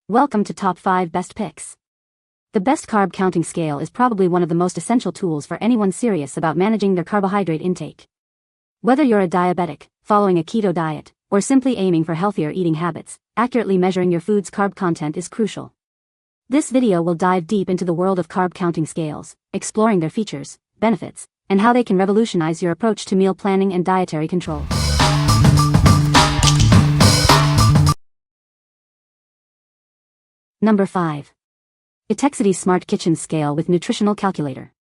Welcome to Top 5 Best Picks. The best carb counting scale is probably one of the most essential tools for anyone serious about managing their carbohydrate intake. Whether you're a diabetic, following a keto diet, or simply aiming for healthier eating habits, accurately measuring your food's carb content is crucial. This video will dive deep into the world of carb counting scales, exploring their features, benefits, and how they can revolutionize your approach to meal planning and dietary control. Number 5. Etekcity Smart Kitchen Scale with Nutritional Calculator.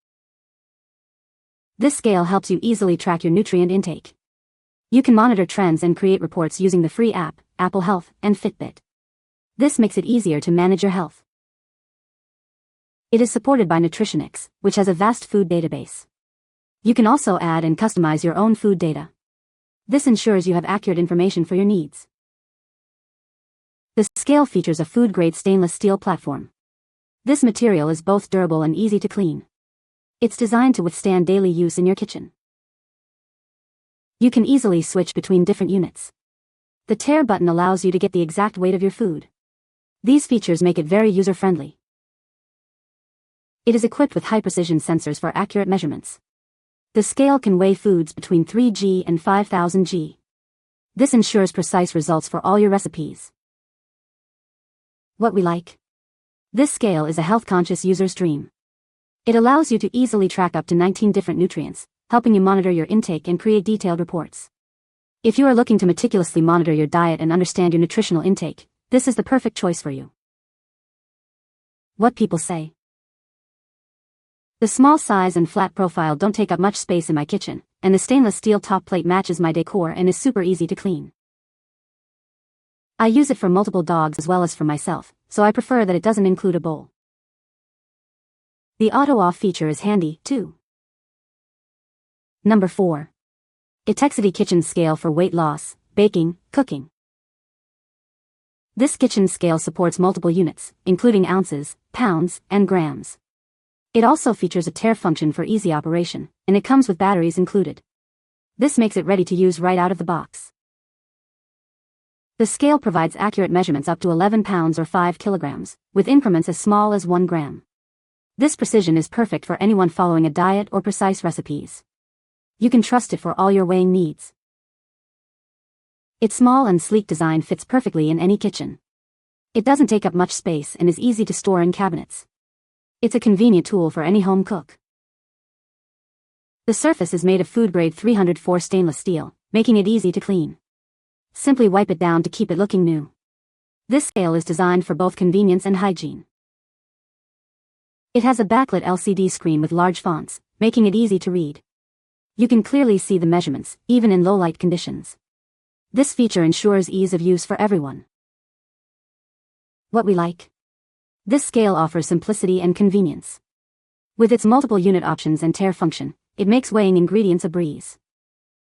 This scale helps you easily track your nutrient intake. You can monitor trends and create reports using the free app, Apple Health, and Fitbit. This makes it easier to manage your health. It is supported by Nutritional, which has a vast food database. You can also add and customize your own food data. This ensures you have accurate information for your needs. The scale features a food-grade stainless steel platform. This material is both durable and easy to clean. It's designed to withstand daily use in your kitchen. You can easily switch between different units. The tare button allows you to get the exact weight of your food. These features make it very user-friendly. It is equipped with high-precision sensors for accurate measurements. The scale can weigh foods between 3g and 5000 g. This ensures precise results for all your recipes. What we like. This scale is a health-conscious user's dream. It allows you to easily track up to 19 different nutrients, helping you monitor your intake and create detailed reports. If you are looking to meticulously monitor your diet and understand your nutritional intake, this is the perfect choice for you. What people say. The small size and flat profile don't take up much space in my kitchen, and the stainless steel top plate matches my decor and is super easy to clean. I use it for multiple dogs as well as for myself, so I prefer that it doesn't include a bowl. The auto-off feature is handy, too. Number 4. Etekcity Kitchen Scale for Weight Loss, Baking, Cooking. This kitchen scale supports multiple units, including ounces, pounds, and grams. It also features a tare function for easy operation, and it comes with batteries included. This makes it ready to use right out of the box. The scale provides accurate measurements up to 11 pounds or 5 kilograms, with increments as small as 1 gram. This precision is perfect for anyone following a diet or precise recipes. You can trust it for all your weighing needs. Its small and sleek design fits perfectly in any kitchen. It doesn't take up much space and is easy to store in cabinets. It's a convenient tool for any home cook. The surface is made of food-grade 304 stainless steel, making it easy to clean. Simply wipe it down to keep it looking new. This scale is designed for both convenience and hygiene. It has a backlit LCD screen with large fonts, making it easy to read. You can clearly see the measurements, even in low-light conditions. This feature ensures ease of use for everyone. What we like. This scale offers simplicity and convenience. With its multiple unit options and tare function, it makes weighing ingredients a breeze.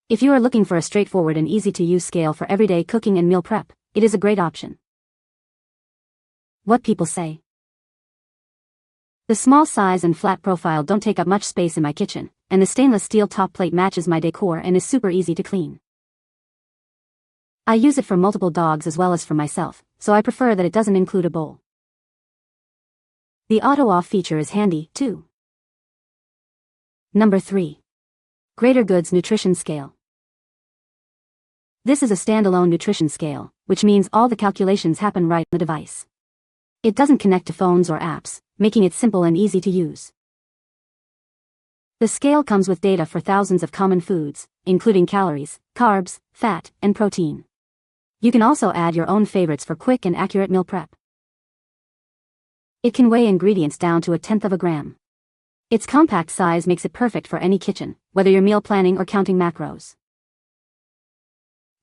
If you are looking for a straightforward and easy-to-use scale for everyday cooking and meal prep, it is a great option. What people say. The small size and flat profile don't take up much space in my kitchen, and the stainless steel top plate matches my decor and is super easy to clean. I use it for multiple dogs as well as for myself, so I prefer that it doesn't include a bowl. The auto-off feature is handy, too. Number 3. Greater Goods Nutrition Scale. This is a standalone nutrition scale, which means all the calculations happen right on the device. It doesn't connect to phones or apps, making it simple and easy to use. The scale comes with data for thousands of common foods, including calories, carbs, fat, and protein. You can also add your own favorites for quick and accurate meal prep. It can weigh ingredients down to 1/10 of a gram. Its compact size makes it perfect for any kitchen, whether you're meal planning or counting macros.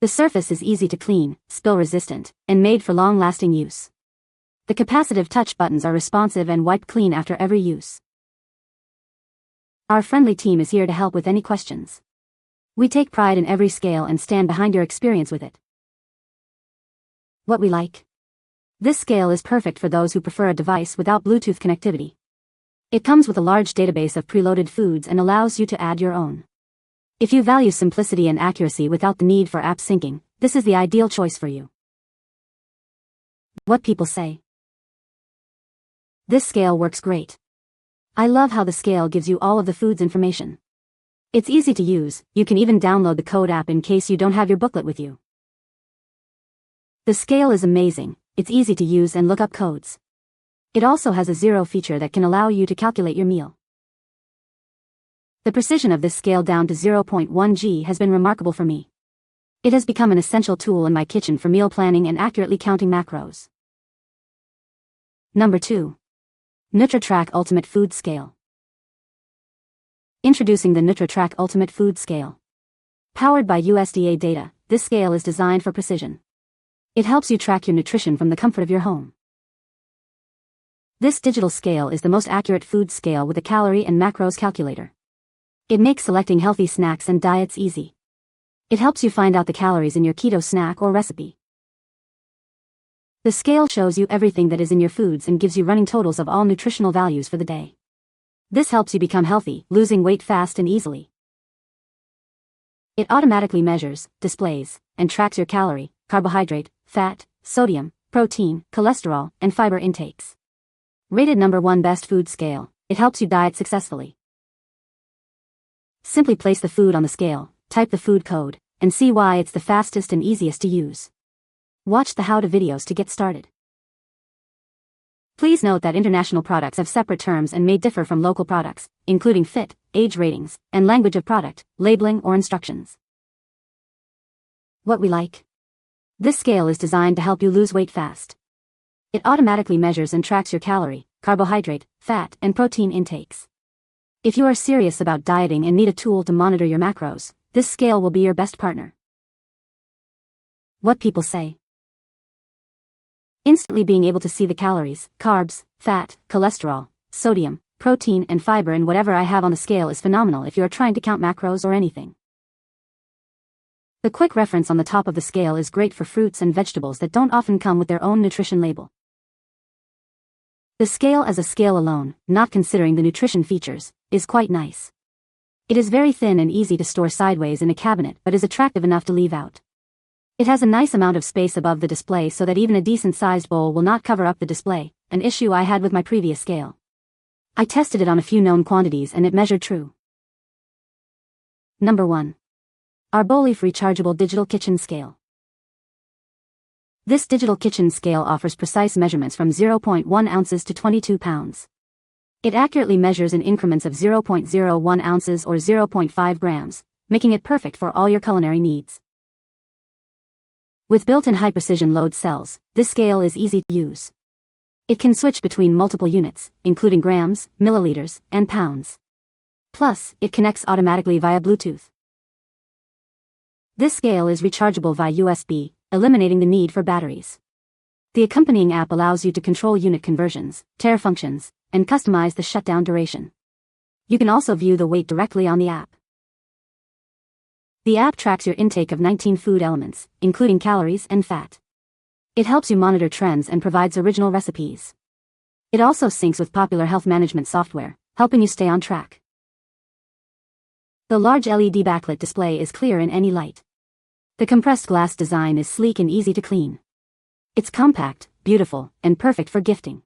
The surface is easy to clean, spill-resistant, and made for long-lasting use. The capacitive touch buttons are responsive and wipe clean after every use. Our friendly team is here to help with any questions. We take pride in every scale and stand behind your experience with it. What we like. This scale is perfect for those who prefer a device without Bluetooth connectivity. It comes with a large database of preloaded foods and allows you to add your own. If you value simplicity and accuracy without the need for app syncing, this is the ideal choice for you. What people say. This scale works great. I love how the scale gives you all of the food's information. It's easy to use, you can even download the code app in case you don't have your booklet with you. The scale is amazing, it's easy to use and look up codes. It also has a zero feature that can allow you to calculate your meal. The precision of this scale down to 0.1 G has been remarkable for me. It has become an essential tool in my kitchen for meal planning and accurately counting macros. Number 2. NUTRA Ultimate Food Scale. Introducing the NUTRA Ultimate Food Scale. Powered by USDA data, this scale is designed for precision. It helps you track your nutrition from the comfort of your home. This digital scale is the most accurate food scale with a calorie and macros calculator. It makes selecting healthy snacks and diets easy. It helps you find out the calories in your keto snack or recipe. The scale shows you everything that is in your foods and gives you running totals of all nutritional values for the day. This helps you become healthy, losing weight fast and easily. It automatically measures, displays, and tracks your calorie, carbohydrate, fat, sodium, protein, cholesterol, and fiber intakes. Rated number 1 best food scale, it helps you diet successfully. Simply place the food on the scale, type the food code, and see why it's the fastest and easiest to use. Watch the how-to videos to get started. Please note that international products have separate terms and may differ from local products, including fit, age ratings, and language of product, labeling or instructions. What we like. This scale is designed to help you lose weight fast. It automatically measures and tracks your calorie, carbohydrate, fat, and protein intakes. If you are serious about dieting and need a tool to monitor your macros, this scale will be your best partner. What people say. Instantly being able to see the calories, carbs, fat, cholesterol, sodium, protein, and fiber in whatever I have on the scale is phenomenal if you are trying to count macros or anything. The quick reference on the top of the scale is great for fruits and vegetables that don't often come with their own nutrition label. The scale as a scale alone, not considering the nutrition features, is quite nice. It is very thin and easy to store sideways in a cabinet but is attractive enough to leave out. It has a nice amount of space above the display so that even a decent-sized bowl will not cover up the display, an issue I had with my previous scale. I tested it on a few known quantities and it measured true. Number 1. ARBOLEAF Rechargeable Digital Kitchen Scale. This digital kitchen scale offers precise measurements from 0.1 ounces to 22 pounds. It accurately measures in increments of 0.01 ounces or 0.5 grams, making it perfect for all your culinary needs. With built-in high-precision load cells, this scale is easy to use. It can switch between multiple units, including grams, milliliters, and pounds. Plus, it connects automatically via Bluetooth. This scale is rechargeable via USB, eliminating the need for batteries. The accompanying app allows you to control unit conversions, tare functions, and customize the shutdown duration. You can also view the weight directly on the app. The app tracks your intake of 19 food elements, including calories and fat. It helps you monitor trends and provides original recipes. It also syncs with popular health management software, helping you stay on track. The large LED backlit display is clear in any light. The compressed glass design is sleek and easy to clean. It's compact, beautiful, and perfect for gifting.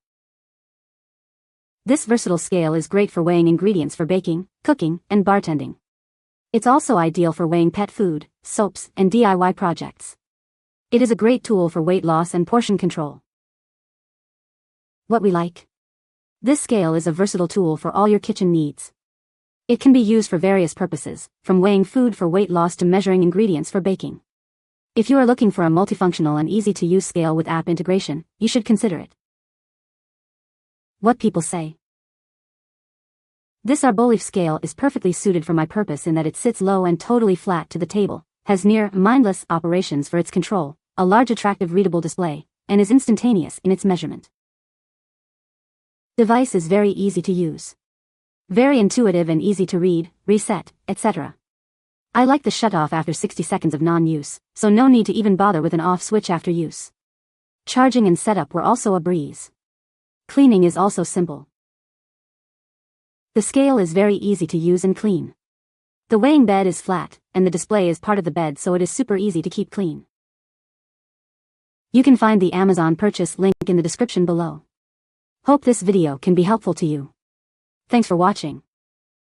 This versatile scale is great for weighing ingredients for baking, cooking, and bartending. It's also ideal for weighing pet food, soaps, and DIY projects. It is a great tool for weight loss and portion control. What we like. This scale is a versatile tool for all your kitchen needs. It can be used for various purposes, from weighing food for weight loss to measuring ingredients for baking. If you are looking for a multifunctional and easy-to-use scale with app integration, you should consider it. What people say. This ARBOLEAF scale is perfectly suited for my purpose in that it sits low and totally flat to the table, has near mindless operations for its control, a large attractive readable display, and is instantaneous in its measurement. Device is very easy to use. Very intuitive and easy to read, reset, etc. I like the shut-off after 60 seconds of non-use, so no need to even bother with an off switch after use. Charging and setup were also a breeze. Cleaning is also simple. The scale is very easy to use and clean. The weighing bed is flat, and the display is part of the bed, so it is super easy to keep clean. You can find the Amazon purchase link in the description below. Hope this video can be helpful to you. Thanks for watching.